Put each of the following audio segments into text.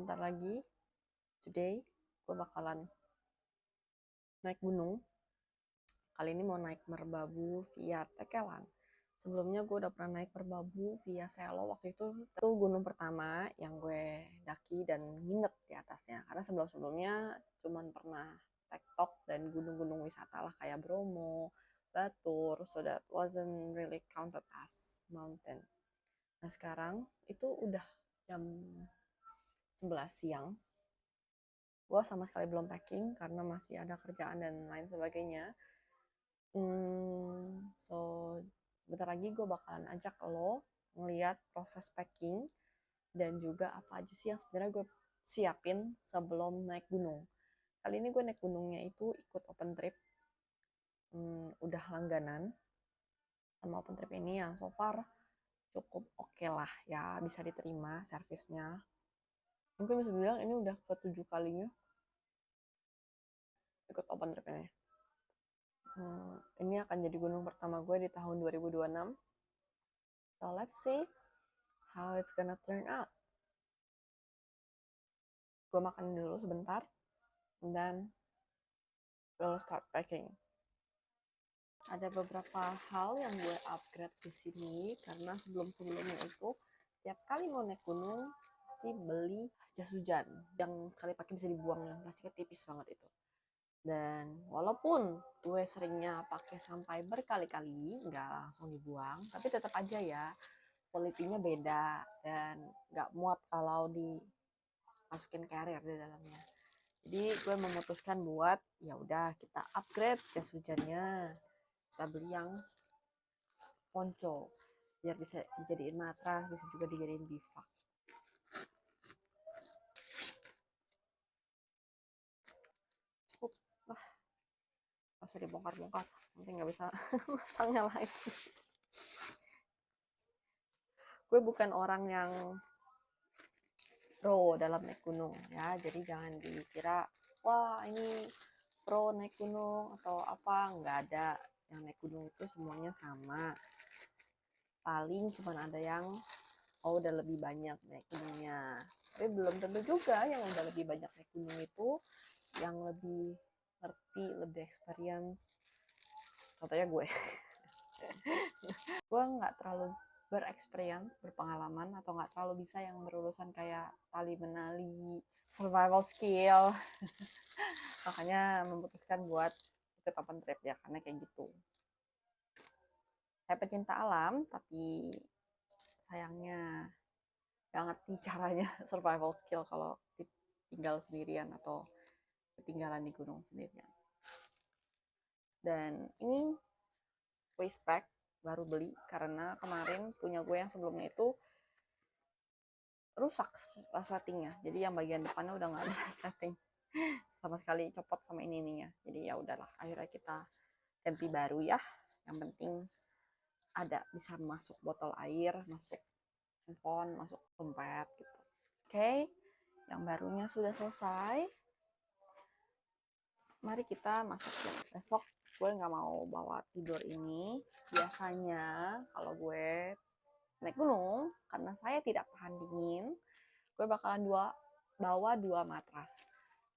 sebentar lagi, today, gue bakalan naik gunung. Kali ini mau naik Merbabu via Tekelan. Sebelumnya gue udah pernah naik Merbabu via Selo. Waktu itu gunung pertama yang gue daki dan nginep di atasnya. Karena sebelum-sebelumnya cuman pernah tektok dan gunung-gunung wisata lah kayak Bromo, Batur, so that wasn't really counted as mountain. Nah sekarang itu udah jam 11 siang. Gue sama sekali belum packing karena masih ada kerjaan dan lain sebagainya. So sebentar lagi gue bakalan ajak lo ngeliat proses packing dan juga apa aja sih yang sebenarnya gue siapin sebelum naik gunung. Kali ini gue naik gunungnya itu ikut open trip. Udah langganan sama open trip ini yang so far cukup oke lah ya, bisa diterima servisnya. Mungkin bisa bilang ini udah ke-7 kalinya ikut open trip ini. Ini akan jadi gunung pertama gue di tahun 2026. So let's see how it's gonna turn out. Gue makan dulu sebentar, dan we'll start packing. Ada beberapa hal yang gue upgrade di sini karena sebelumnya itu tiap kali mau naik gunung pasti beli jas hujan yang sekali pakai bisa dibuang, yang plastiknya tipis banget itu. Dan walaupun gue seringnya pakai sampai berkali-kali, nggak langsung dibuang, tapi tetap aja ya, kualitinya beda dan nggak muat kalau dimasukin carrier di dalamnya. Jadi gue memutuskan buat ya udah kita upgrade jas hujannya, kita beli yang ponco biar bisa dijadiin matras, bisa juga dijadiin bivak. Cukup lah, nggak usah dibongkar-bongkar, nanti nggak bisa masangnya lagi. Gue bukan orang yang pro dalam naik gunung ya, jadi jangan dikira wah ini pro naik gunung atau apa, nggak ada. Yang naik gunung itu semuanya sama, paling cuma ada yang udah lebih banyak naik gunungnya, tapi belum tentu juga yang udah lebih banyak naik gunung itu yang lebih ngerti, lebih experience. Contohnya gue gue nggak terlalu berexperience, berpengalaman, atau nggak terlalu bisa yang berurusan kayak tali menali, survival skill. Makanya memutuskan buat ikut open trip ya, karena kayak gitu. Saya pecinta alam, tapi sayangnya nggak ngerti caranya survival skill kalau tinggal sendirian atau ketinggalan di gunung sendirian. Dan ini waist pack baru beli karena kemarin punya gue yang sebelumnya itu rusak resletingnya, jadi yang bagian depannya udah nggak ada resleting sama sekali, copot sama ininya. Jadi ya udahlah, akhirnya kita ganti baru ya, yang penting ada bisa masuk botol air, masuk handphone, masuk dompet gitu. Oke, yang barunya sudah selesai, mari kita masuk ya. Besok gue nggak mau bawa tidur ini. Biasanya kalau gue naik gunung, karena saya tidak tahan dingin, gue bakalan bawa 2 matras.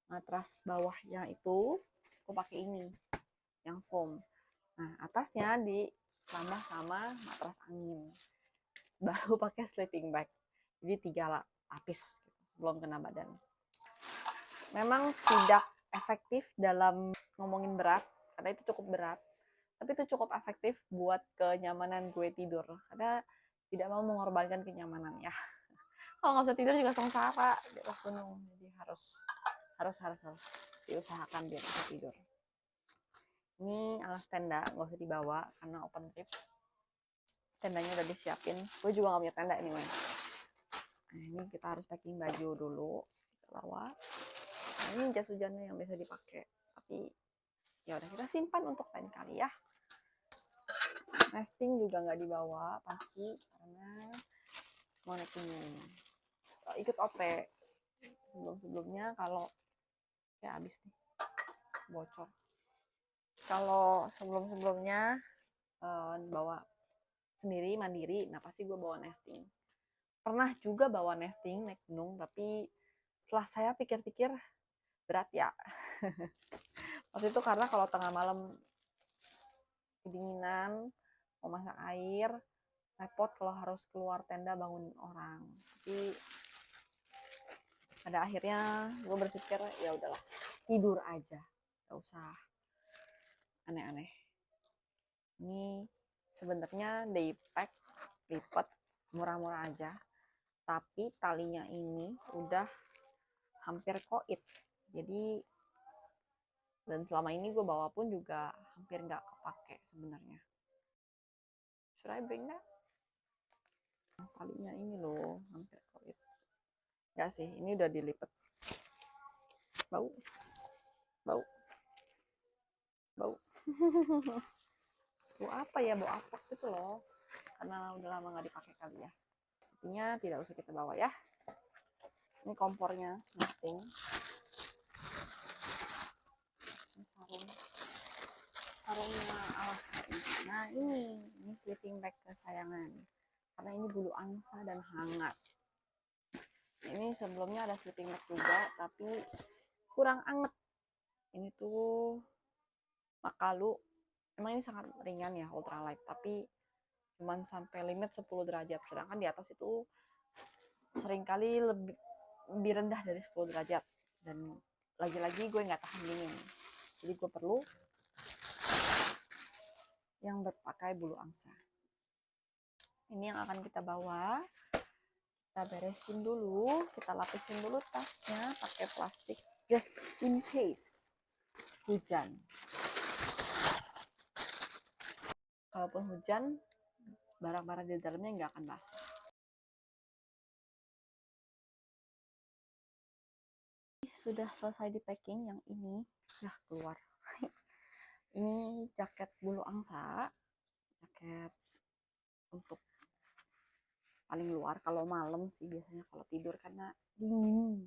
Matras bawahnya itu gue pakai ini, yang foam. Nah, atasnya ditambah sama matras angin. Baru pakai sleeping bag. Jadi 3 lapis gitu, sebelum kena badan. Memang tidak efektif dalam ngomongin berat, karena itu cukup berat. Tapi itu cukup efektif buat kenyamanan gue tidur, karena tidak mau mengorbankan kenyamanan ya. Kalau nggak bisa tidur juga sengsara di atas gunung, jadi harus diusahakan biar bisa tidur. Ini alas tenda nggak usah dibawa karena open trip, tendanya udah disiapin. Gue juga nggak punya tenda anyway. Nah, ini kita harus packing baju dulu, kita bawa. Nah, ini jas hujannya yang bisa dipakai, tapi ya udah kita simpan untuk lain kali ya. Nesting juga nggak dibawa pagi karena mau naik gunung. Ikut OP sebelumnya, kalau ya habis nih bocor. Kalau sebelumnya bawa sendiri mandiri, nah pasti gue bawa nesting. Pernah juga bawa nesting naik gunung, tapi Setelah saya pikir-pikir, berat ya. Waktu itu karena kalau tengah malam kedinginan, mau masak air, repot kalau harus keluar tenda bangun orang. Tapi pada akhirnya gue berpikir ya udahlah, tidur aja, gak usah aneh-aneh. Ini sebenarnya day pack lipat murah-murah aja, tapi talinya ini udah hampir koit. Jadi dan selama ini gue bawa pun juga hampir nggak kepake sebenarnya. Should I bring that? Talinya ini loh hampir koit. Nggak sih, ini udah dilipat. Bau, bau, bau. Bau apa ya, bau apek gitu loh. Karena udah lama nggak dipakai kali ya. Intinya tidak usah kita bawa ya. Ini kompornya, nothing. Sarung, sarungnya alas kaki. Nah ini sleeping bag kesayangan. Karena ini bulu angsa dan hangat. Ini sebelumnya ada sleeping bag juga, tapi kurang anget. Ini tuh Makalu. Emang ini sangat ringan ya, ultralight, tapi cuman sampai limit 10 derajat. Sedangkan di atas itu seringkali lebih rendah dari 10 derajat. Dan lagi-lagi gue nggak tahan dingin. Jadi gue perlu yang berpakai bulu angsa. Ini yang akan kita bawa. Kita beresin dulu, kita lapisin dulu tasnya pakai plastik just in case hujan. Kalaupun hujan, barang-barang di dalamnya nggak akan basah. Sudah selesai di packing, yang ini ya keluar. Ini jaket bulu angsa, jaket untuk paling luar kalau malam sih biasanya kalau tidur karena dingin.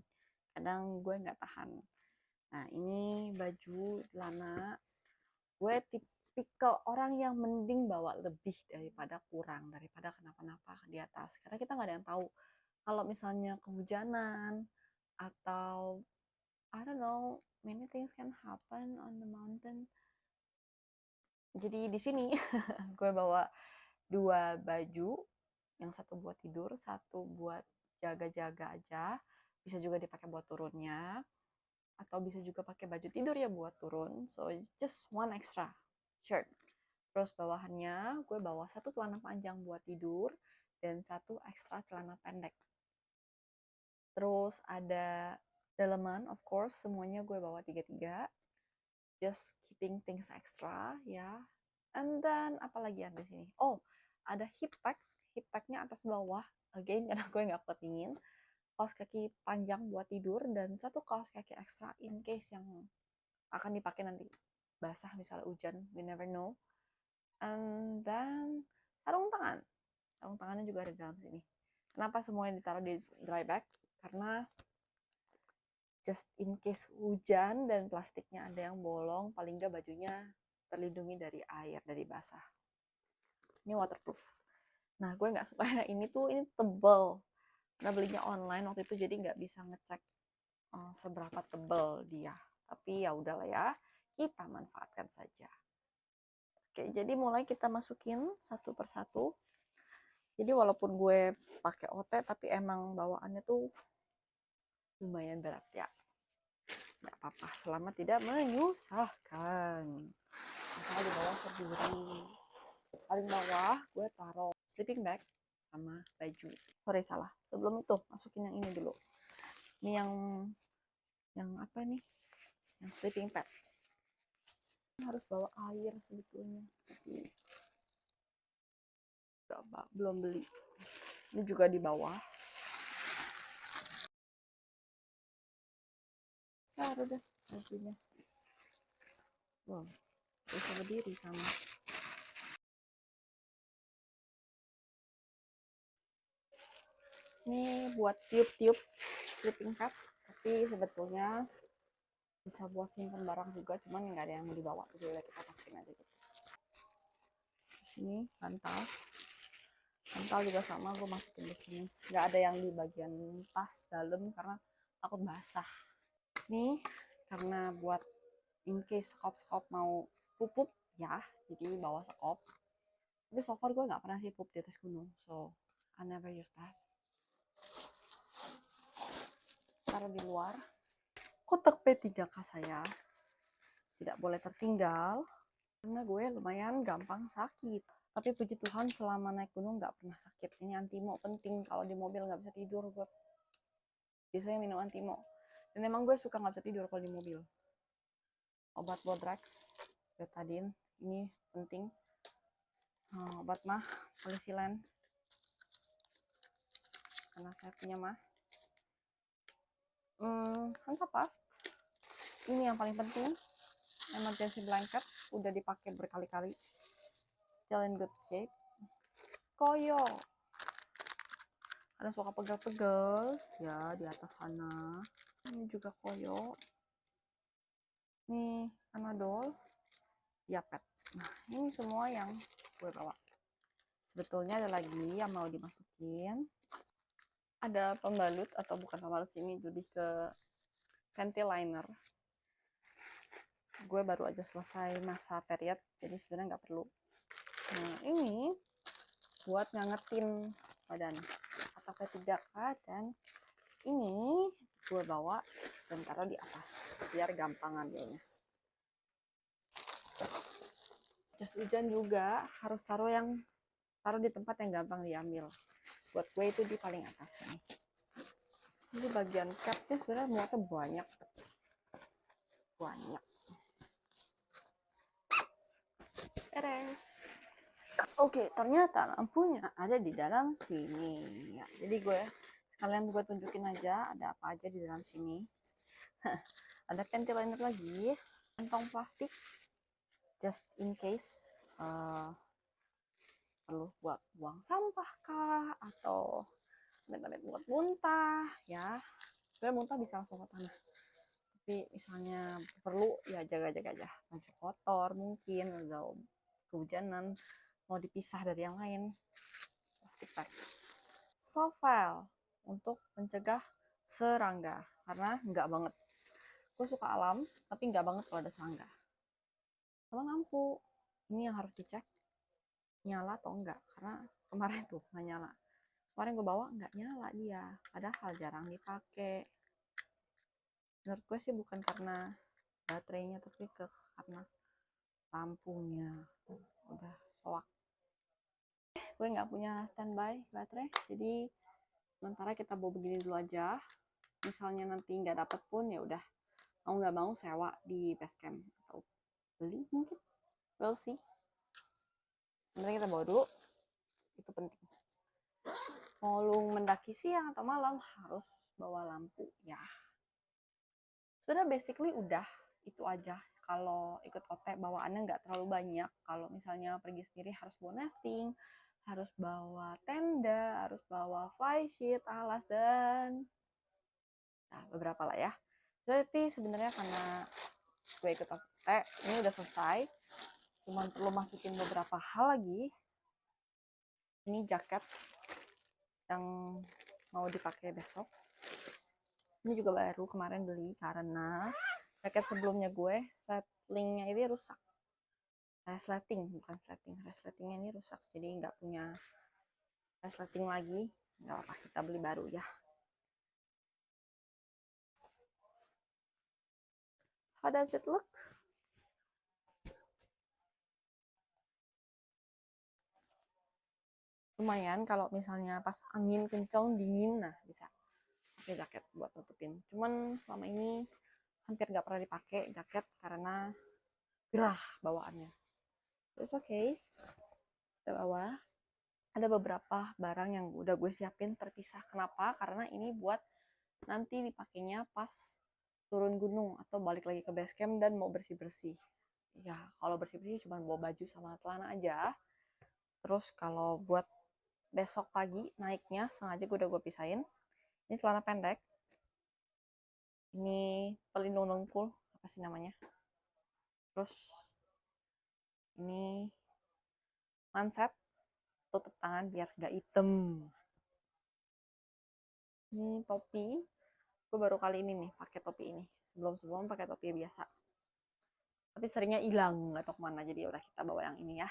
Kadang gue nggak tahan. Nah ini baju celana. Gue tipikal orang yang mending bawa lebih daripada kurang, daripada kenapa-napa di atas. Karena kita nggak ada yang tahu kalau misalnya kehujanan atau I don't know, many things can happen on the mountain. Jadi di sini gue bawa 2 baju, yang satu buat tidur, satu buat jaga-jaga aja. Bisa juga dipakai buat turunnya, atau bisa juga pakai baju tidur ya buat turun. So it's just one extra shirt. Terus bawahannya gue bawa satu celana panjang buat tidur dan satu ekstra celana pendek. Terus ada daleman, of course semuanya gue bawa 3-3. Just keeping things extra ya. And then apalagi ada di sini? Oh, ada hip pack. Hip packnya atas bawah. Again karena gue nggak kuat dingin. Kaos kaki panjang buat tidur dan satu kaos kaki ekstra in case yang akan dipakai nanti basah misalnya hujan, we never know. And then sarung tangan. Sarung tangannya juga ada di dalam sini. Kenapa semuanya ditaruh di dry bag? Karena just in case hujan dan plastiknya ada yang bolong, paling nggak bajunya terlindungi dari air, dari basah. Ini waterproof. Nah, gue nggak suka ini tebel. Karena belinya online waktu itu, jadi nggak bisa ngecek seberapa tebel dia. Tapi ya udahlah ya, kita manfaatkan saja. Oke, jadi mulai kita masukin satu persatu. Jadi walaupun gue pakai OT, tapi emang bawaannya tuh lumayan berat ya. Nggak apa-apa, selama tidak menyusahkan. Misalnya di bawah sendiri. Paling bawah gue taruh sleeping bag sama baju. Sorry, salah. Sebelum itu, masukin yang ini dulu. Ini yang apa nih? Yang sleeping pad. Harus bawa air sebetulnya. Tapi belum beli. Ini juga di bawah. Taruh deh bajunya. Wow, bisa berdiri sama. Ini buat tiup-tiup sleeping pad, tapi sebetulnya bisa buat simpan barang juga, cuman nggak ada yang mau dibawa, jadi kita masukin aja gitu. Di sini bantal juga sama, gue masukin di sini. Nggak ada yang di bagian tas dalam karena takut basah. Nih karena buat in case skop mau pupuk ya, jadi bawa sekop. Tapi so far gue nggak pernah sih pup di atas gunung, so I never use that. Taruh di luar. Kotak P3K saya tidak boleh tertinggal karena gue lumayan gampang sakit. Tapi puji Tuhan selama naik gunung nggak pernah sakit. Ini antimo penting, kalau di mobil nggak bisa tidur gue biasanya minum antimo. Dan emang gue suka nggak bisa tidur kalau di mobil. Obat Bodrex, betadine, ini penting. Obat mah polisilen karena saya punya mah. Hansaplast, ini yang paling penting. Emergency blanket udah dipakai berkali-kali, still in good shape. Koyo, ada suka pegel-pegel ya di atas sana. Ini juga koyo. Nih Panadol, Yapet. Nah ini semua yang gue bawa. Sebetulnya ada lagi yang mau dimasukin. Ada pembalut, atau bukan pembalut sih, ini lebih ke panty liner. Gue baru aja selesai masa period, jadi sebenarnya nggak perlu. Nah ini buat ngangetin badan atau P3K, dan ini gue bawa dan taruh di atas biar gampang ngambilnya. Jas hujan juga harus taruh di tempat yang gampang diambil. Buat gue itu di paling atas nih. Ini bagian capnya sebenarnya muatnya banyak. Beres. Oke, ternyata lampunya ada di dalam sini. Ya, jadi sekalian gue tunjukin aja ada apa aja di dalam sini. Ada panty liner lagi, kantong plastik, just in case perlu buat buang sampah kah, atau damit-damit buat muntah ya. Sebenarnya muntah bisa langsung ke tanah. Tapi misalnya perlu ya jaga-jaga aja. Baju kotor mungkin, atau kehujanan mau dipisah dari yang lain, plastik bag. Soft file untuk mencegah serangga, karena nggak banget. Gue suka alam, tapi nggak banget kalau ada serangga. Sama lampu, ini yang harus dicek nyala atau enggak, karena kemarin tuh nggak nyala. Kemarin gue bawa nggak nyala dia, padahal jarang dipakai. Menurut gue sih bukan karena baterainya, tapi karena lampunya udah soak. Gue nggak punya standby baterai, jadi sementara kita bawa begini dulu aja. Misalnya nanti nggak dapet pun ya udah, mau nggak mau sewa di base camp atau beli mungkin, we'll see. Sebenarnya kita bawa dulu, itu penting. Mau lu mendaki siang atau malam harus bawa lampu ya. Sebenarnya basically udah itu aja. Kalau ikut OT bawaannya nggak terlalu banyak. Kalau misalnya pergi sendiri harus bawa nesting, harus bawa tenda, harus bawa flysheet, alas, dan beberapa lah ya. Tapi sebenarnya karena gue ikut OT, ini udah selesai. Cuman perlu masukin beberapa hal lagi. Ini jaket yang mau dipakai besok. Ini juga baru kemarin beli karena jaket sebelumnya gue resletingnya ini rusak. Resletingnya ini rusak, jadi nggak punya resleting lagi. Nggak apa, kita beli baru ya. How does it look? Lumayan kalau misalnya pas angin kencang dingin, nah bisa pakai jaket buat tutupin. Cuman selama ini hampir nggak pernah dipakai jaket karena gerah bawaannya. It's okay. Kita bawa. Ada beberapa barang yang udah gue siapin terpisah. Kenapa? Karena ini buat nanti dipakainya pas turun gunung atau balik lagi ke base camp dan mau bersih-bersih. Ya, kalau bersih-bersih cuma bawa baju sama celana aja. Terus kalau buat besok pagi naiknya sengaja udah gue pisahin. Ini celana pendek. Ini pelindung dengkul, apa sih namanya? Terus ini manset, tutup tangan biar gak hitam. Ini topi Gue baru kali ini nih pakai topi ini. Sebelum-sebelum pakai topi biasa. Tapi seringnya hilang, nggak tahu kemana. Jadi udah kita bawa yang ini ya.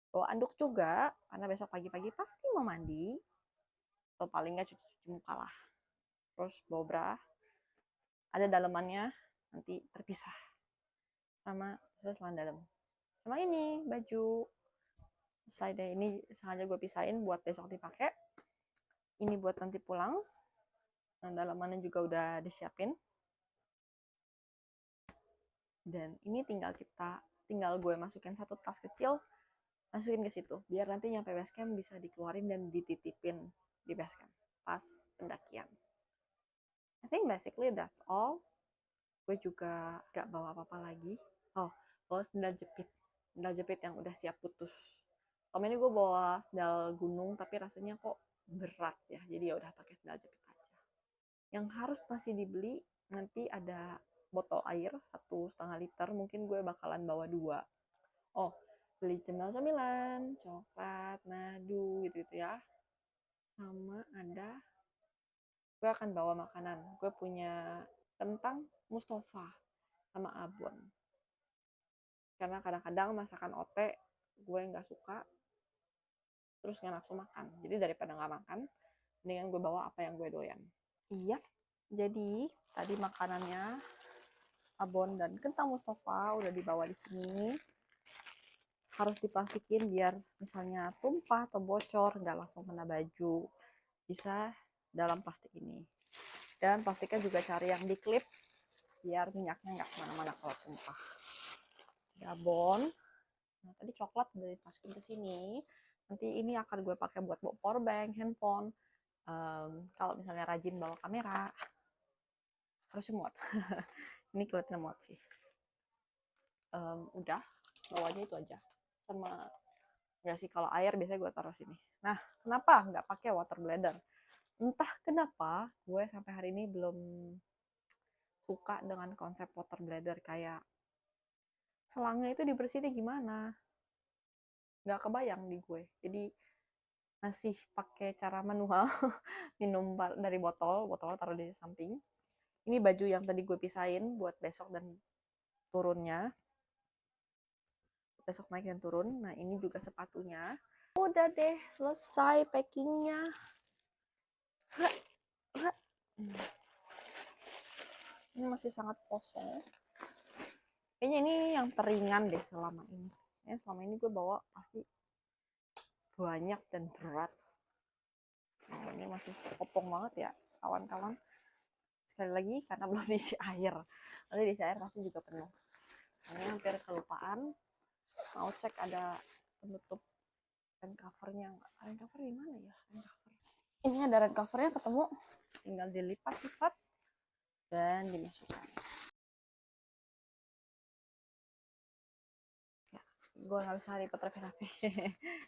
Bawa anduk juga, karena besok pagi-pagi pasti mau mandi. Atau paling nggak cuci muka lah. Terus bawa bra. Ada dalemannya, nanti terpisah. Sama celana dalam. Sama ini, baju. Selesai deh. Ini sengaja gue pisahin buat besok dipakai. Ini buat nanti pulang. Dan dalamannya juga udah disiapin. Dan ini tinggal gue masukin satu tas kecil, masukin ke situ biar nanti nyampe base camp bisa dikeluarin dan dititipin di base camp pas pendakian. I think basically that's all. Gue juga gak bawa apa-apa lagi. Oh, bawa sendal jepit yang udah siap putus. Selama ini gue bawa sendal gunung tapi rasanya kok berat ya, jadi ya udah pakai sendal jepit aja. Yang harus masih dibeli nanti ada botol air 1,5 liter, mungkin gue bakalan bawa 2. Oh, beli cemilan, coklat, madu gitu-gitu ya. Sama ada, gue akan bawa makanan. Gue punya kentang Mustafa sama abon. Karena kadang-kadang masakan otek gue nggak suka, terus nggak nafsu makan. Jadi daripada nggak makan, mendingan gue bawa apa yang gue doyan. Iya, jadi tadi makanannya abon dan kentang Mustafa udah dibawa di sini. Harus diplastikin biar misalnya tumpah atau bocor nggak langsung kena baju. Bisa dalam plastik ini. Dan plastiknya juga cari yang diklip biar minyaknya nggak kemana-mana kalau tumpah. Abon. Nah, tadi coklat udah dimasukin ke sini. Nanti ini akan gue pakai buat bawa powerbank, handphone. Kalau misalnya rajin bawa kamera, harusnya muat. Ini kelihatannya muat sih. Udah, bawanya itu aja. Sama nggak sih, kalau air biasanya gue taruh sini. Nah, kenapa nggak pakai water bladder? Entah kenapa gue sampai hari ini belum suka dengan konsep water bladder. Kayak selangnya itu dibersihin gimana? Nggak kebayang di gue. Jadi masih pakai cara manual minum dari botolnya taruh di samping. Ini baju yang tadi gue pisahin buat besok dan turunnya. Besok naik dan turun. Nah, ini juga sepatunya. Udah deh, selesai packingnya. Ini masih sangat kosong. Kayaknya ini yang teringan deh selama ini. Ya, selama ini gue bawa pasti banyak dan berat. Nah, ini masih kopong banget ya, kawan-kawan. Sekali lagi, karena belum diisi air. Nanti diisi air pasti juga penuh. Ini hampir kelupaan. Mau cek ada penutup rain covernya nggak? Rain cover di mana ya? Rain cover. Ini ada rain covernya ketemu. Tinggal dilipat-lipat dan dimasukkan. Ya, gue nggak bisa lipat rapi-rapi.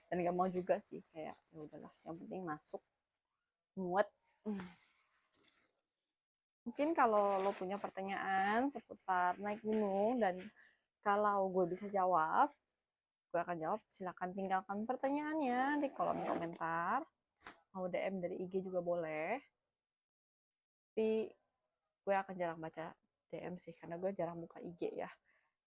Dan nggak mau juga sih. Kayak ya udahlah. Yang penting masuk. Muat. Mungkin kalau lo punya pertanyaan seputar naik gunung dan kalau gue bisa jawab, gue akan jawab. Silahkan tinggalkan pertanyaannya di kolom komentar. Mau DM dari IG juga boleh. Tapi gue akan jarang baca DM sih, karena gue jarang buka IG ya.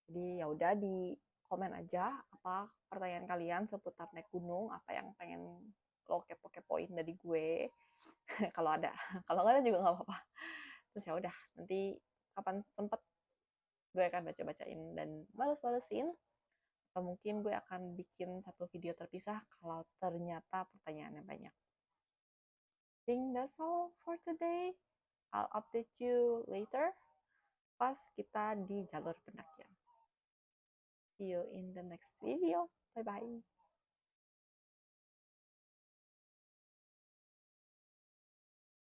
Jadi ya udah, di komen aja apa pertanyaan kalian seputar naik gunung, apa yang pengen lo kepo-kepoin dari gue. Kalau ada, kalau nggak ada juga nggak apa-apa. Terus ya udah, nanti kapan sempet gue akan baca-bacain dan bales-balesin, atau mungkin gue akan bikin satu video terpisah kalau ternyata pertanyaannya banyak. I think that's all for today. I'll update you later pas kita di jalur pendakian. See you in the next video. Bye bye.